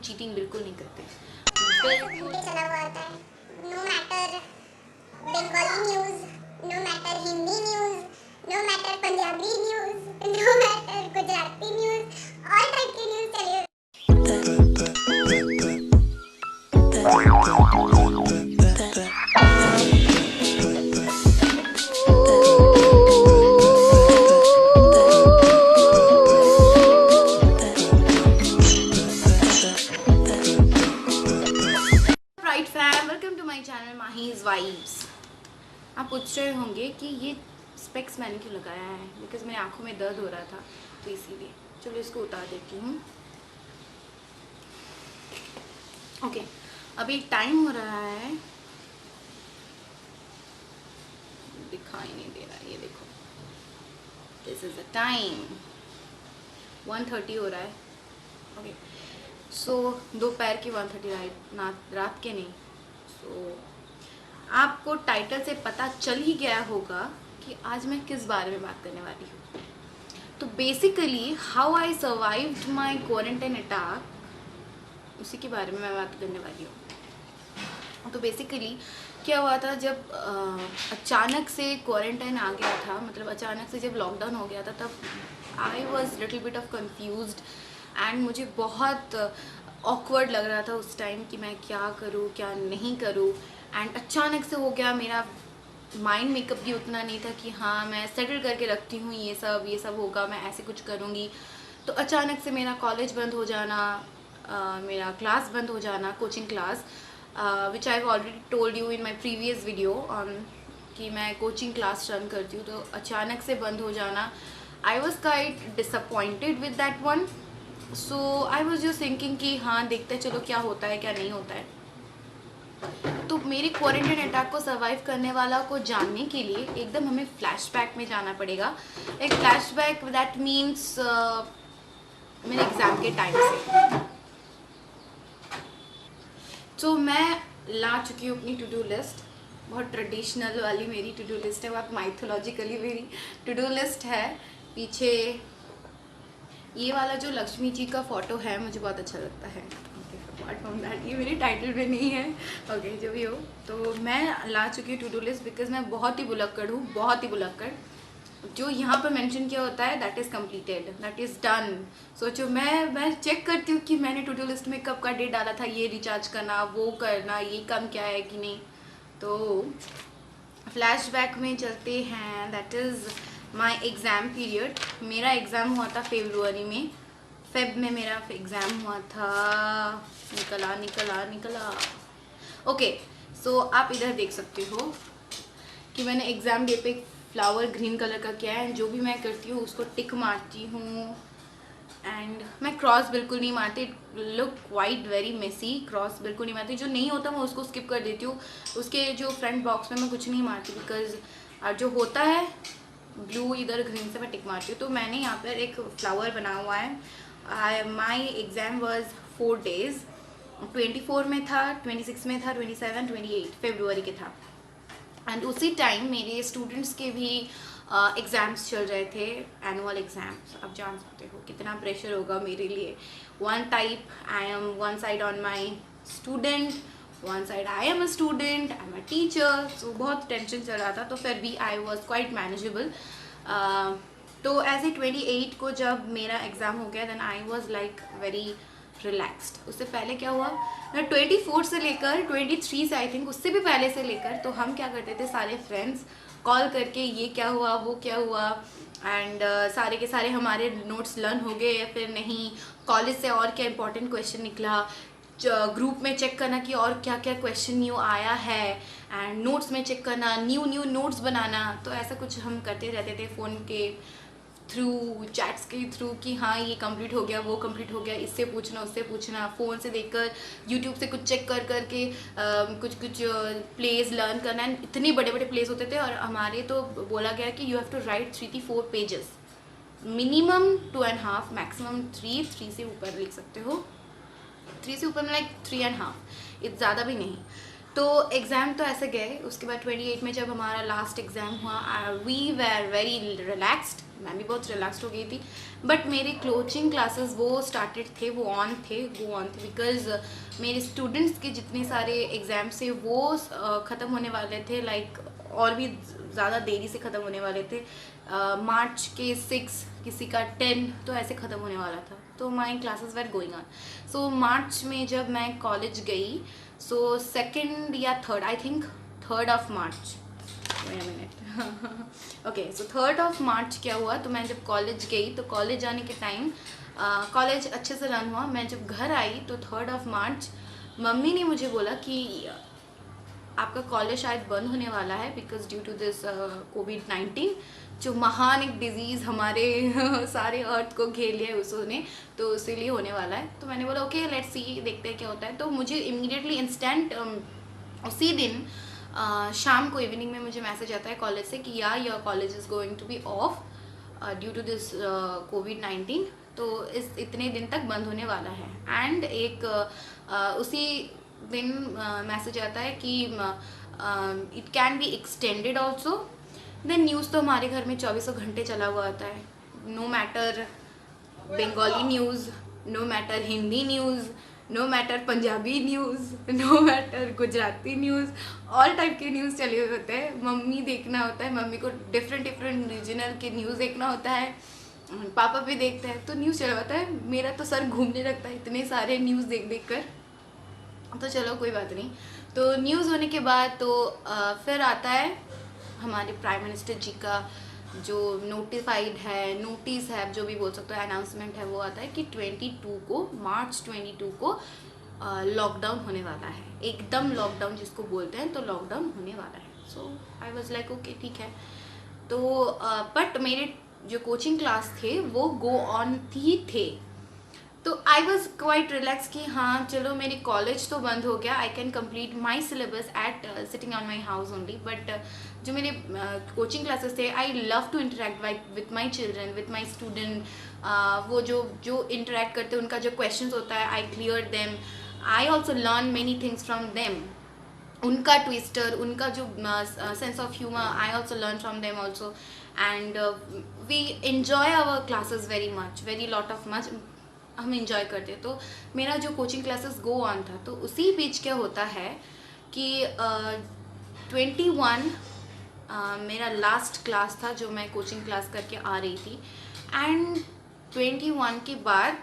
Cheating बिल्कुल नहीं करते। चला हुआ आता है, no matter Bengali news, no matter Hindi news, no matter Punjabi news, no matter Gujarati news, all type की न्यूज चली। Right fam, welcome to my channel Mahi's vibes. आप पूछ रहे होंगे कि ये स्पेक्स मैंने क्यों लगाया है, बिकॉज मेरी आंखों में दर्द हो रहा था तो इसीलिए। चलो इसको उतार देती हूँ। ओके, अभी टाइम हो रहा है, दिखाई नहीं दे रहा, ये देखो, दिस इज द टाइम 1:30 हो रहा है। ओके, सो दोपहर की 1:30 रात के नहीं। सो आपको टाइटल से पता चल ही गया होगा कि आज मैं किस बारे में बात करने वाली हूँ। तो basically how I survived my quarantine attack, उसी के बारे में मैं बात करने वाली हूँ। तो बेसिकली क्या हुआ था, जब अचानक से क्वारंटाइन आ गया था, मतलब अचानक से जब लॉकडाउन हो गया था, तब I was little bit of confused and मुझे बहुत ऑकवर्ड लग रहा था उस टाइम कि मैं क्या करूँ क्या नहीं करूँ। एंड अचानक से हो गया, मेरा माइंड मेकअप भी उतना नहीं था कि हाँ मैं सेटल करके रखती हूँ, ये सब होगा, मैं ऐसे कुछ करूँगी। तो अचानक से मेरा कॉलेज बंद हो जाना, मेरा क्लास बंद हो जाना, coaching class, which I have already told you in my previous video on कि मैं कोचिंग क्लास रन करती हूँ। तो अचानक से बंद हो जाना, I was kite disappointed with that one. So I was just thinking कि हाँ देखते चलो क्या होता है क्या नहीं होता है। तो मेरे क्वारंटाइन अटैक को सर्वाइव करने वाला को जानने के लिए एकदम हमें फ्लैशबैक में जाना पड़ेगा। एक फ्लैशबैक दैट मीन्स मेरे एग्ज़ाम के टाइम से। तो मैं ला चुकी हूँ अपनी टू डू लिस्ट, बहुत ट्रेडिशनल वाली मेरी टू डू लिस्ट है, बहुत माइथोलॉजिकली मेरी टू डू लिस्ट है। पीछे ये वाला जो लक्ष्मी जी का फोटो है मुझे बहुत अच्छा लगता है। अपार्ट फ्रॉम दैट ये मेरे टाइटल में नहीं है। ओके, जो भी हो, तो मैं ला चुकी हूँ टू डू लिस्ट बिकॉज मैं बहुत ही बुलक्कड़ हूँ, बहुत ही बुलक्कड़। जो यहाँ पर मेंशन किया होता है that is completed, that is done. सोचो मैं चेक करती हूँ कि मैंने टू डू लिस्ट में कब का डेट डाला था, ये रिचार्ज करना, वो करना, ये कम क्या है कि नहीं। तो फ्लैशबैक में चलते हैं, that is my exam period. मेरा एग्ज़ाम हुआ था फेब्रुअरी में, फेब में मेरा एग्ज़ाम हुआ था। निकला। ओके, सो आप इधर देख सकते हो कि मैंने एग्ज़ाम डे पे फ्लावर ग्रीन कलर का किया है। जो भी मैं करती हूँ उसको टिक मारती हूँ एंड मैं क्रॉस बिल्कुल नहीं मारती, look white very messy. Cross बिल्कुल नहीं मारती, जो नहीं होता मैं उसको स्किप कर देती हूँ। उसके जो फ्रंट बॉक्स में मैं कुछ नहीं मारती बिकॉज जो होता है ब्लू इधर ग्रीन से मैं टिक मारती हूँ। तो मैंने यहाँ पर एक फ्लावर बना हुआ है। माई एग्ज़ाम वॉज 4 days, 24 में था, 26 में था, 27, 28 फरवरी के था। एंड उसी टाइम मेरे स्टूडेंट्स के भी एग्ज़ाम्स चल रहे थे, एनुअल एग्ज़ाम्स। आप जान सकते हो कितना प्रेशर होगा मेरे लिए। One type I am one side on my student, one side I am a student, I am a teacher. So बहुत टेंशन चल रहा था, तो फिर भी आई वॉज क्वाइट मैनेजेबल। तो ऐसे 28 को जब मेरा एग्ज़ाम हो गया then I was like very relaxed. उससे पहले क्या हुआ, मैं 24 से लेकर 23 से, आई थिंक उससे भी पहले से लेकर, तो हम क्या करते थे सारे फ्रेंड्स कॉल करके ये क्या हुआ वो क्या हुआ, एंड सारे के सारे हमारे नोट्स लर्न हो गए या फिर नहीं, कॉलेज से और क्या इंपॉर्टेंट क्वेश्चन निकला, ग्रुप में चेक करना कि और क्या क्या क्वेश्चन न्यू आया है, एंड नोट्स में चेक करना, न्यू नोट्स बनाना। तो ऐसा कुछ हम करते रहते थे फ़ोन के थ्रू, चैट्स के थ्रू कि हाँ ये कंप्लीट हो गया वो कंप्लीट हो गया, इससे पूछना उससे पूछना, फ़ोन से देखकर यूट्यूब से कुछ चेक कर करके कुछ प्लेस लर्न करना। एंड इतने बड़े बड़े प्लेस होते थे और हमारे तो बोला गया कि you have to write 3 to 4 pages, minimum 2.5, maximum 3 से ऊपर लिख सकते हो, 3 से ऊपर में लाइक 3.5, इतना ज़्यादा भी नहीं। तो एग्ज़ाम तो ऐसे गए। उसके बाद 28 में जब हमारा लास्ट एग्ज़ाम हुआ, वी वेर वेरी रिलैक्सड मैं भी बहुत रिलैक्सड हो गई थी। बट मेरे कोचिंग क्लासेस वो स्टार्टेड थे, वो ऑन थे बिकॉज मेरे स्टूडेंट्स के जितने सारे एग्ज़ाम्स थे वो ख़त्म होने वाले थे, लाइक और भी ज़्यादा देरी से ख़त्म होने वाले थे। मार्च के 6, किसी का 10, तो ऐसे ख़त्म होने वाला था। तो my classes were going on. So March में जब मैं कॉलेज गई, सो 2nd या 3rd, I think 3rd of March, wait a minute, okay, so 3rd of March क्या हुआ, तो मैं जब कॉलेज गई तो कॉलेज जाने के टाइम कॉलेज अच्छे से रन हुआ। मैं जब घर आई तो 3rd ऑफ मार्च मम्मी ने मुझे बोला कि आपका कॉलेज शायद बंद होने वाला है बिकॉज ड्यू टू दिस कोविड-19, जो महान एक डिजीज़ हमारे सारे अर्थ को घेर लिया है उसने, तो इसीलिए होने वाला है। तो मैंने बोला ओके लेट्स सी, देखते हैं क्या होता है। तो मुझे इमीडिएटली इंस्टेंट उसी दिन शाम को इवनिंग में मुझे मैसेज आता है कॉलेज से कि या your college is going to be off due to this कोविड-19, तो इस इतने दिन तक बंद होने वाला है। एंड एक उसी दिन मैसेज आता है कि it can be extended also. Then news तो हमारे घर में 24 घंटे चला हुआ आता है, no matter Bengali news, no matter Hindi news, no matter Punjabi news, no matter Gujarati news, all type के न्यूज़ चले हुए होते हैं। मम्मी देखना होता है, मम्मी को डिफरेंट रीजनल के न्यूज़ देखना होता है, पापा भी देखते हैं, तो न्यूज़ चला होता है। मेरा तो सर घूमने लगता है इतने सारे न्यूज़ देख देख कर। तो चलो कोई बात नहीं। तो न्यूज़ होने के बाद तो फिर आता है हमारे प्राइम मिनिस्टर जी का जो नोटिफाइड है, नोटिस है, जो भी बोल सकते हो, अनाउंसमेंट है, वो आता है कि 22 को, मार्च 22 को लॉकडाउन होने वाला है। एकदम लॉकडाउन जिसको बोलते हैं, तो लॉकडाउन होने वाला है। सो आई वॉज लाइक ओके ठीक है। तो बट मेरे जो कोचिंग क्लास थे वो गो ऑन ही थे, तो आई वॉज क्वाइट रिलैक्स कि हाँ चलो मेरी कॉलेज तो बंद हो गया, I can complete my syllabus at sitting on my house only. But जो मेरे कोचिंग क्लासेस थे, I love to interact with my children, with my student. वो जो इंटरेक्ट करते हैं, उनका जो क्वेश्चन होता है, I clear them, I also learn many things from them. उनका ट्विस्टर, उनका जो sense of humour, I also learn from them also. And we enjoy our classes very much, very lot of much, हम enjoy करते। तो मेरा जो coaching classes go on था, तो उसी बीच क्या होता है कि 21 मेरा लास्ट क्लास था जो मैं कोचिंग क्लास करके आ रही थी। एंड 21 के बाद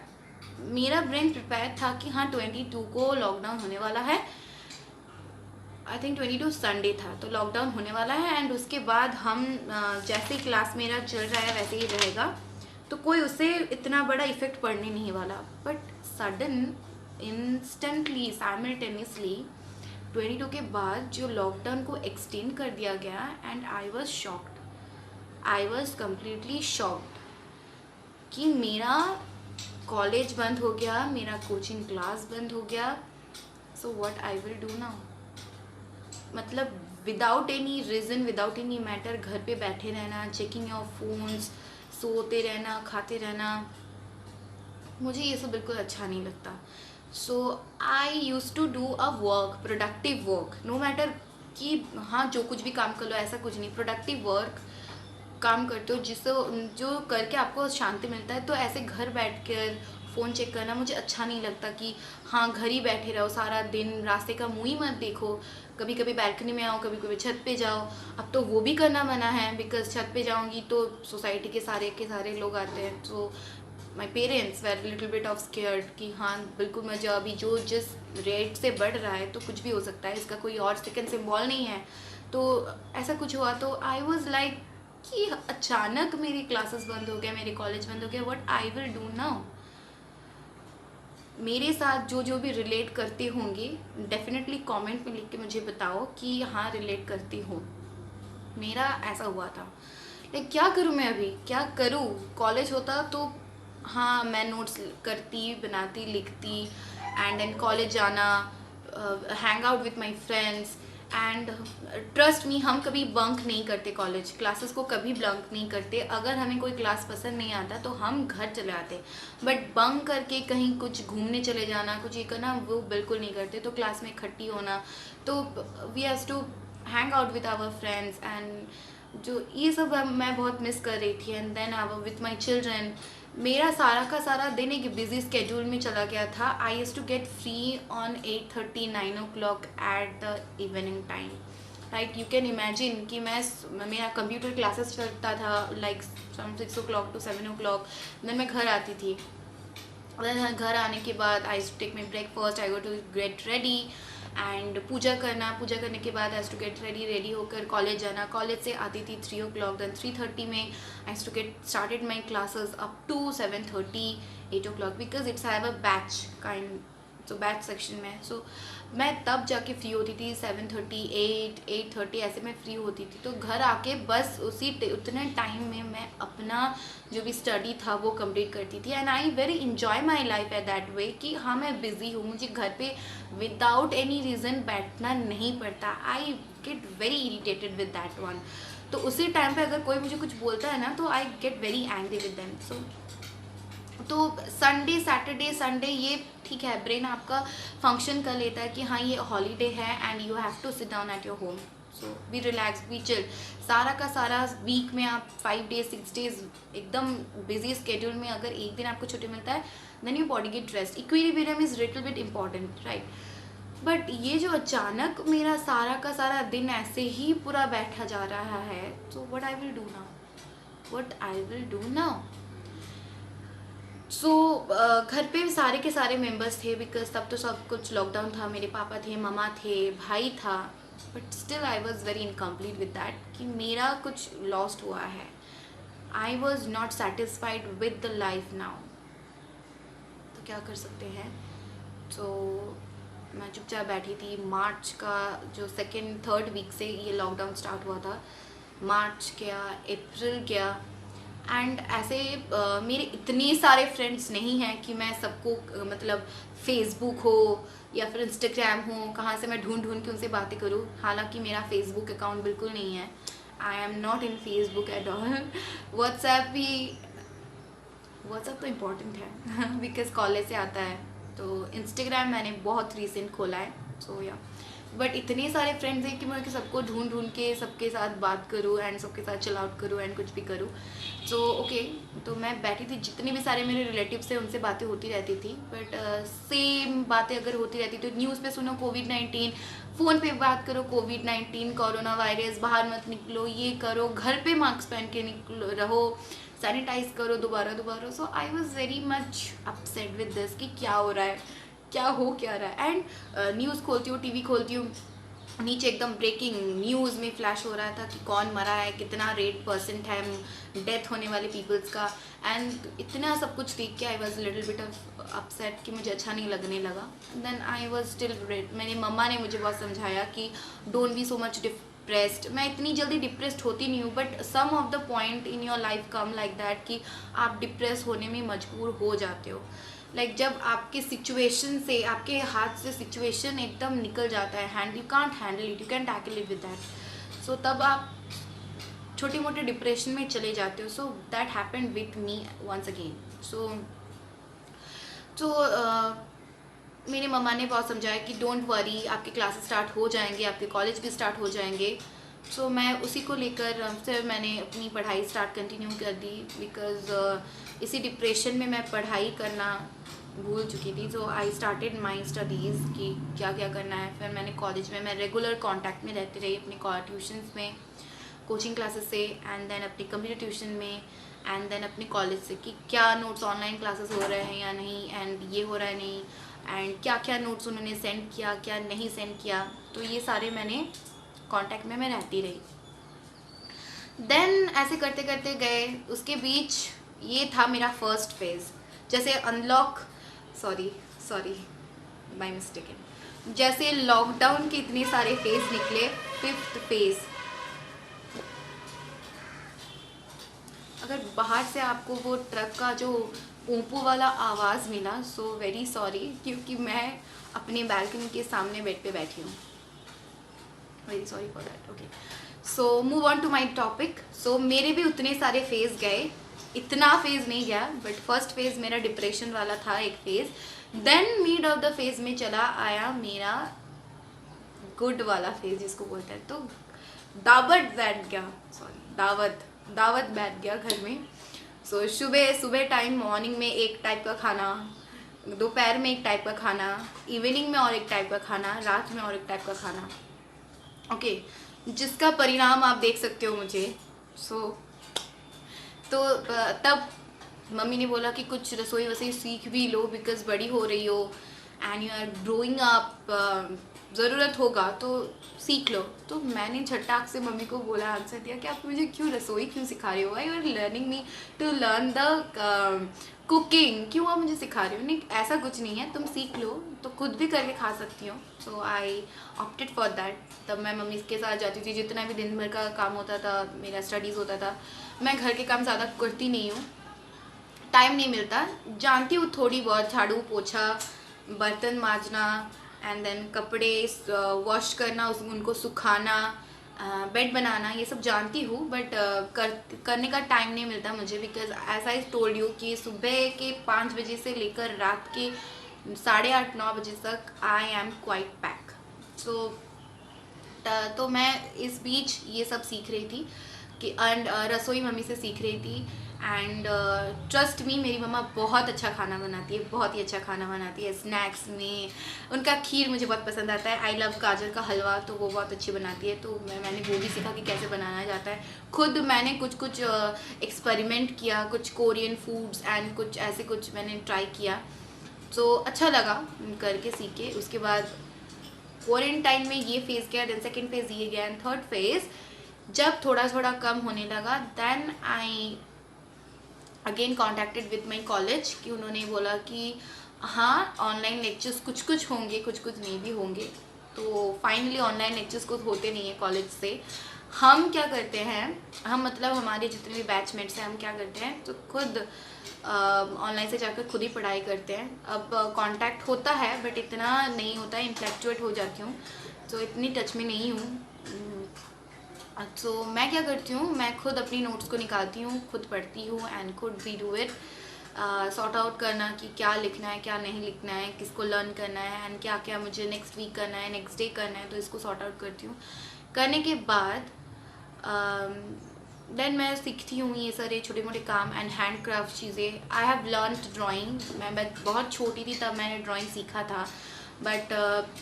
मेरा ब्रेन प्रिपेयर था कि हाँ 22 को लॉकडाउन होने वाला है। आई थिंक 22 संडे था, तो लॉकडाउन होने वाला है। एंड उसके बाद हम जैसे क्लास मेरा चल रहा है वैसे ही रहेगा, तो कोई उससे इतना बड़ा इफेक्ट पड़ने नहीं वाला। बट सडन इंस्टेंटली साइमल्टेनियसली 22 के बाद जो लॉकडाउन को एक्सटेंड कर दिया गया, and I was shocked, I was completely shocked कि मेरा कॉलेज बंद हो गया, मेरा कोचिंग क्लास बंद हो गया। So what I will do now, मतलब without any reason, without any matter घर पे बैठे रहना, चेकिंग योर फोन्स, सोते रहना, खाते रहना, मुझे ये सब बिल्कुल अच्छा नहीं लगता। So I use to do a work, productive work, no matter कि हाँ जो कुछ भी काम कर लो, ऐसा कुछ नहीं, प्रोडक्टिव वर्क काम करते हो जिससे जो करके आपको शांति मिलता है। तो ऐसे घर बैठ कर फ़ोन चेक करना मुझे अच्छा नहीं लगता कि हाँ घर ही बैठे रहो सारा दिन, रास्ते का मुँह ही मत देखो, कभी कभी बैल्कनी में आओ, कभी कभी छत पे जाओ। अब तो वो भी करना मना है बिकॉज छत पे जाऊंगी तो सोसाइटी के सारे लोग आते हैं। तो my parents were little bit of scared कि हाँ बिल्कुल मजा, अभी जो जिस रेट से बढ़ रहा है तो कुछ भी हो सकता है, इसका कोई और सेकेंड सिंबल नहीं है। तो ऐसा कुछ हुआ, तो आई वॉज लाइक कि अचानक मेरी क्लासेस बंद हो गए, मेरे कॉलेज बंद हो गए, what I will do now. मेरे साथ जो भी रिलेट करते होंगे डेफिनेटली कमेंट में लिख के मुझे बताओ कि हाँ रिलेट करती हूँ, मेरा ऐसा हुआ था। लाइक क्या करूँ मैं, अभी क्या करूँ। कॉलेज होता तो हाँ मैं नोट्स करती, बनाती, लिखती, एंड देन कॉलेज जाना, hang out with my friends. And trust me, हम कभी बंक नहीं करते, कॉलेज क्लासेस को कभी बंक नहीं करते। अगर हमें कोई क्लास पसंद नहीं आता तो हम घर चले आते, बट बंक करके कहीं कुछ घूमने चले जाना, कुछ ये करना, वो बिल्कुल नहीं करते। तो क्लास में इकट्ठी होना, तो we have to hang out with our friends and जो ये सब मैं बहुत मिस कर रही थी। And then I with my children, मेरा सारा का सारा दिन एक बिजी स्केड्यूल में चला गया था। I use to get free on 8:30 9 o'clock at the evening time. Like you can imagine कि मेरा कंप्यूटर क्लासेस चलता था like from 6 o'clock to 7 o'clock। Then मैं घर आती थी, देन घर आने के बाद I to take my breakfast, I go to get ready and पूजा करने के बाद आई टू गेट रेडी होकर कॉलेज जाना। कॉलेज से आती थी 3 o'clock, देन 3:30 में I to get started my classes up to 7:30 8 o'clock because it's have a batch kind, तो बैच सेक्शन में। सो मैं तब जाके फ्री होती थी 7:30 8:30 ऐसे मैं फ्री होती थी। तो घर आके बस उतने टाइम में मैं अपना जो भी स्टडी था वो कंप्लीट करती थी। And I very enjoy my life at that way कि हाँ मैं बिज़ी हूँ, मुझे घर पे विदाउट एनी रीज़न बैठना नहीं पड़ता। आई get very irritated with that one. तो उसी टाइम पे अगर कोई मुझे कुछ बोलता है ना तो I get very angry with them. So तो संडे सैटरडे संडे ये ठीक है, ब्रेन आपका फंक्शन कर लेता है कि हाँ ये हॉलीडे है and you have to sit down at your home, so be relax be chill. सारा का सारा वीक में आप 5 days 6 days एकदम बिजी स्केड्यूल में अगर एक दिन आपको छुट्टी मिलता है then your body get rest. Equilibrium is little bit important right. But ये जो अचानक मेरा सारा का सारा दिन ऐसे ही पूरा बैठा जा रहा है, तो what I will do now. So घर पे सारे के सारे मेंबर्स थे बिकॉज तब तो सब कुछ लॉकडाउन था। मेरे पापा थे, मम्मा थे, भाई था, but still I was very incomplete with that कि मेरा कुछ लॉस्ट हुआ है। I was not satisfied with the life now. तो क्या कर सकते हैं। तो मैं चुपचाप बैठी थी। मार्च का जो 2nd 3rd वीक से ये लॉकडाउन स्टार्ट हुआ था। मार्च गया, अप्रैल गया एंड ऐसे मेरे इतने सारे फ्रेंड्स नहीं हैं कि मैं सबको मतलब फेसबुक हो या फिर इंस्टाग्राम हो कहाँ से मैं ढूंढ के उनसे बातें करूँ। हालांकि मेरा फेसबुक अकाउंट बिल्कुल नहीं है, I am not in Facebook at all. WhatsApp तो इम्पॉर्टेंट है बिकॉज कॉलेज से आता है। तो इंस्टाग्राम मैंने बहुत रिसेंट खोला है। सो या बट इतने सारे फ्रेंड्स हैं कि मैं सबको ढूंढ के सबके साथ बात करूँ एंड सबके साथ चिल आउट करूँ एंड कुछ भी करूँ। सो ओके, तो मैं बैठी थी, जितने भी सारे मेरे रिलेटिव्स थे उनसे बातें होती रहती थी। बट सेम बातें अगर होती रहती तो न्यूज़ पे सुनो कोविड-19, फ़ोन पे बात करो कोविड-19 कोरोना वायरस, बाहर मत निकलो, ये करो, घर पे मास्क पहन के निकलो रहो, सैनिटाइज करो दोबारा। So I was very much upset with this कि क्या हो रहा है, क्या रहा है। एंड न्यूज़ खोलती हूँ, टीवी खोलती हूँ, नीचे एकदम ब्रेकिंग न्यूज़ में फ्लैश हो रहा था कि कौन मरा है, कितना % है डेथ होने वाले पीपल्स का। एंड इतना सब कुछ देख के I was little bit of upset कि मुझे अच्छा नहीं लगने लगा। देन आई वॉज स्टिल, मेरी मम्मा ने मुझे बहुत समझाया कि don't be so much depressed. मैं इतनी जल्दी डिप्रेस्ड होती नहीं हूँ, but some of the point in your life come like that कि आप डिप्रेस होने में मजबूर हो जाते हो। लाइक जब आपके सिचुएशन से, आपके हाथ से सिचुएशन एकदम निकल जाता है, you can't handle it, you can tackle it with that. So तब आप छोटे मोटे डिप्रेशन में चले जाते हो। So that happened with me once again. So मेरी मम्मा ने बहुत समझाया कि डोंट वरी, आपके क्लासेस स्टार्ट हो जाएंगे, आपके कॉलेज भी स्टार्ट हो जाएंगे। सो मैं उसी को लेकर फिर मैंने अपनी पढ़ाई स्टार्ट कंटिन्यू कर दी बिकॉज़ इसी डिप्रेशन में मैं पढ़ाई करना भूल चुकी थी। सो आई स्टार्टेड माई स्टडीज़ कि क्या क्या करना है। फिर मैंने कॉलेज में मैं रेगुलर कांटेक्ट में रहती रही अपने ट्यूशन्स में, कोचिंग क्लासेस से, एंड देन अपनी कंप्यूटर ट्यूशन में, एंड देन अपने कॉलेज से कि क्या नोट्स ऑनलाइन क्लासेस हो रहे हैं या नहीं, एंड ये हो रहा है नहीं, एंड क्या क्या नोट्स उन्होंने सेंड किया, क्या नहीं सेंड किया। तो ये सारे मैंने कांटेक्ट में मैं रहती रही। देन ऐसे करते करते गए, उसके बीच ये था मेरा फर्स्ट फेज़। जैसे अनलॉक सॉरी बाय मिस्टेक, जैसे लॉकडाउन के इतने सारे फेज़ निकले, 5th फेज़। अगर बाहर से आपको वो ट्रक का जो पोंपो वाला आवाज़ मिला, सो वेरी सॉरी, क्योंकि मैं अपने बालकनी के सामने बेड पे बैठी हूँ। Very sorry for that. Okay, so move on to my topic. So मेरे भी उतने सारे फेज़ गए, इतना फेज़ नहीं गया, बट फर्स्ट फेज़ मेरा डिप्रेशन वाला था एक phase. Then mid of the phase में चला आया मेरा गुड वाला फेज़ जिसको बोलते हैं। तो दावत बैठ गया, सॉरी दावत बैठ गया घर में। सो सुबह टाइम मॉर्निंग में एक टाइप का खाना, दोपहर में एक टाइप का खाना, इवनिंग में और एक टाइप का खाना, रात में और एक टाइप का खाना। ओके, जिसका परिणाम आप देख सकते हो मुझे। तो तब मम्मी ने बोला कि कुछ रसोई वसोई सीख भी लो, बिकॉज बड़ी हो रही हो and you are growing up, ज़रूरत होगा तो सीख लो। तो मैंने झटाक से मम्मी को बोला, आंसर दिया कि आप मुझे रसोई क्यों सिखा रहे हो, why you are learning me to learn the cooking, क्यों आप मुझे सिखा रहे हो? नहीं, ऐसा कुछ नहीं है, तुम सीख लो तो खुद भी करके खा सकती हो। सो आई ऑप्टेड फॉर दैट। तब मैं मम्मी के साथ जाती थी, जितना भी दिन भर का काम होता था, मेरा स्टडीज़ होता था। मैं घर के काम ज़्यादा करती नहीं हूँ, टाइम नहीं मिलता। जानती हूँ थोड़ी बहुत, झाड़ू पोछा, बर्तन माजना एंड देन कपड़े वॉश करना, उनको सुखाना, बेड बनाना, ये सब जानती हूँ, बट करने का टाइम नहीं मिलता मुझे, because as I told you कि सुबह के 5 बजे से लेकर रात के 8:30-9 बजे तक आई एम क्वाइट पैक। सो तो मैं इस बीच ये सब सीख रही थी कि एंड रसोई मम्मी से सीख रही थी। एंड ट्रस्ट मी, मेरी मम्मा बहुत अच्छा खाना बनाती है, बहुत ही अच्छा खाना बनाती है। स्नैक्स में उनका खीर मुझे बहुत पसंद आता है। आई लव गाजर का हलवा, तो वो बहुत अच्छी बनाती है। तो मैंने वो भी सीखा कि कैसे बनाना जाता है। खुद मैंने कुछ एक्सपेरिमेंट किया, कुछ कोरियन फूड्स एंड कुछ ऐसे कुछ मैंने ट्राई किया। तो अच्छा लगा करके सीखे। उसके बाद क्वारंटाइन में ये फेज़ गया, देन सेकेंड फेज़ ये गया, एंड थर्ड फेज़ जब थोड़ा थोड़ा कम होने लगा, then I again contacted with my college कि उन्होंने बोला कि हाँ ऑनलाइन लेक्चर्स कुछ कुछ होंगे, कुछ कुछ नहीं भी होंगे। तो फाइनली ऑनलाइन लेक्चर्स कुछ होते नहीं है कॉलेज से। हम क्या करते हैं, हम मतलब हमारे जितने भी बैचमेट्स हैं, हम क्या करते हैं तो खुद ऑनलाइन से जाकर खुद ही पढ़ाई करते हैं। अब कांटेक्ट होता है बट इतना नहीं होता है, इन्फ्लैक्चुएट हो जाती हूँ, तो इतनी टच में नहीं हूँ। तो मैं क्या करती हूँ, मैं खुद अपनी नोट्स को निकालती हूँ, खुद पढ़ती हूँ एंड खुद we do it. Sort out करना कि क्या लिखना है, क्या नहीं लिखना है, किसको लर्न करना है एंड क्या क्या मुझे नेक्स्ट वीक करना है, नेक्स्ट डे करना है, तो इसको सॉर्ट आउट करती हूँ। करने के बाद देन मैं सीखती हूँ ये सारे छोटे मोटे काम एंड हैंड क्राफ्ट चीज़ें। I have learn drawing. मैं बहुत छोटी थी तब मैंने ड्राइंग सीखा था, बट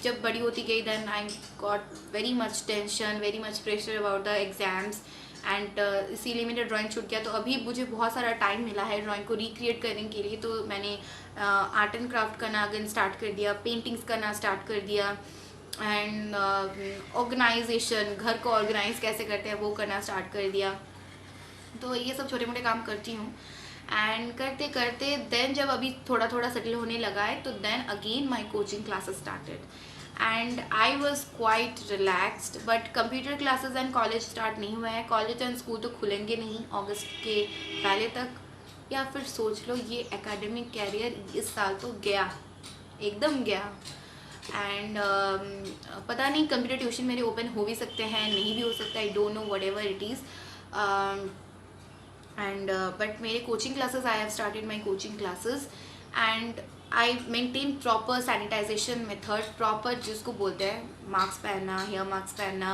जब बड़ी होती गई then I got very much tension, very much pressure about the exams and इसीलिए मेरा ड्राइंग छूट गया। तो अभी मुझे बहुत सारा टाइम मिला है ड्राइंग को रिक्रिएट करने के लिए। तो मैंने आर्ट एंड क्राफ्ट करना अगेन स्टार्ट कर दिया, पेंटिंग्स करना स्टार्ट कर दिया एंड ऑर्गेनाइजेशन, घर को ऑर्गेनाइज कैसे करते हैं वो करना स्टार्ट कर दिया। तो ये सब छोटे मोटे काम करती हूँ एंड करते करते देन जब अभी थोड़ा थोड़ा सेटल होने लगा है, तो then again my coaching classes started and I was quite relaxed. But computer classes and college start नहीं हुआ है। कॉलेज एंड स्कूल तो खुलेंगे नहीं अगस्त के पहले तक, या फिर सोच लो ये एकेडमिक कैरियर इस साल तो गया, एकदम गया। एंड पता नहीं कंप्यूटर ट्यूशन मेरे ओपन हो भी सकते हैं, नहीं भी हो सकता, I don't know, whatever it is. And but मेरे coaching classes, I have started my coaching classes and I maintain proper sanitization method, proper जिसको बोलते हैं मास्क पहनना, हेयर मास्क पहनना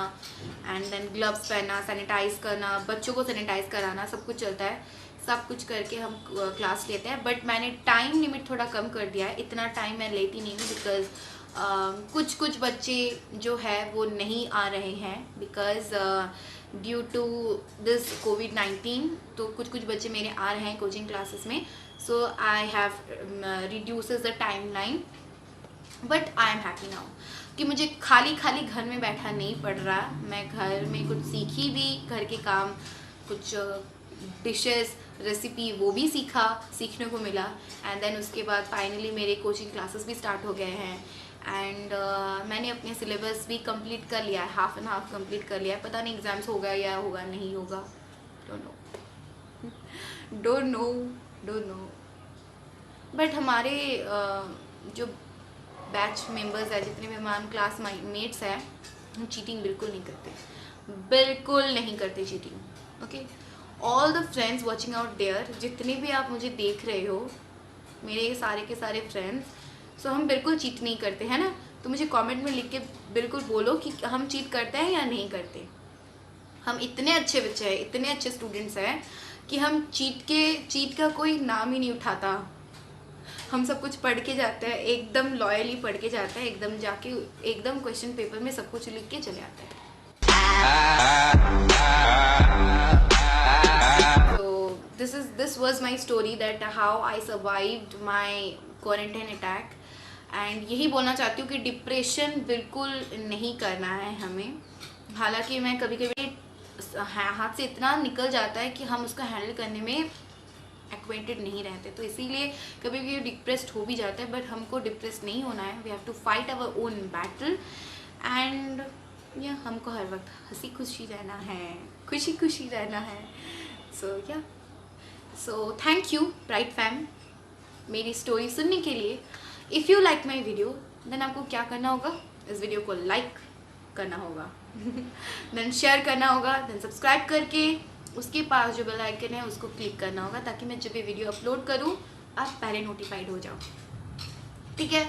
एंड देन ग्लव्स पहनना, सैनिटाइज करना, बच्चों को सैनिटाइज कराना, सब कुछ चलता है। सब कुछ करके हम क्लास लेते हैं। बट मैंने टाइम लिमिट थोड़ा कम कर दिया है, इतना टाइम मैं लेती नहीं हूँ बिकॉज कुछ बच्चे जो है वो नहीं आ रहे हैं बिकॉज ड्यू टू दिस कोविड-19। तो कुछ बच्चे मेरे आ रहे हैं कोचिंग क्लासेस में। So I have reduces the timeline, but I am happy now कि मुझे खाली खाली घर में बैठा नहीं पड़ रहा। मैं घर में कुछ सीखी भी, घर के काम, कुछ डिशेस, रेसिपी वो भी सीखने को मिला एंड देन उसके बाद फाइनली मेरे कोचिंग क्लासेस भी स्टार्ट हो गए हैं एंड मैंने अपने सिलेबस भी कंप्लीट कर लिया है, हाफ एंड हाफ कंप्लीट कर लिया है। पता नहीं एग्ज़ाम्स होगा या होगा नहीं होगा, डोंट नो। बट हमारे जो बैच मेंबर्स है, जितने भी हमारे क्लास मेट्स हैं, हम चीटिंग बिल्कुल नहीं करते, बिल्कुल नहीं करते cheating. Okay, all the friends watching out there, जितने भी आप मुझे देख रहे हो, मेरे सारे के सारे फ्रेंड्स, सो हम बिल्कुल चीट नहीं करते हैं ना। तो मुझे कमेंट में लिख के बिल्कुल बोलो कि हम चीट करते हैं या नहीं करते। हम इतने अच्छे बच्चे हैं, इतने अच्छे स्टूडेंट्स हैं कि हम चीट का कोई नाम ही नहीं उठाता। हम सब कुछ पढ़ के जाते हैं, एकदम लॉयली पढ़ के जाते हैं, एकदम जाके एकदम क्वेश्चन पेपर में सब कुछ लिख के चले आते हैं। So this was my story that how I survived my quarantine attack। And यही बोलना चाहती हूँ कि डिप्रेशन बिल्कुल नहीं करना है हमें। हालांकि मैं कभी कभी हाथ से इतना निकल जाता है कि हम उसको हैंडल करने में एक्वेंटेड नहीं रहते, तो इसीलिए कभी कभी डिप्रेस्ड हो भी जाता है, बट हमको डिप्रेस नहीं होना है। We have to fight our own battle and या हमको हर वक्त हंसी खुशी रहना है, खुशी खुशी रहना है। So thank you bright fam मेरी स्टोरी सुनने के लिए। If you like my video then आपको क्या करना होगा, इस वीडियो को लाइक करना होगा, देन शेयर करना होगा, देन सब्सक्राइब करके उसके पास जो बेल आइकन है उसको क्लिक करना होगा, ताकि मैं जब भी वीडियो अपलोड करूँ आप पहले नोटिफाइड हो जाओ। ठीक है,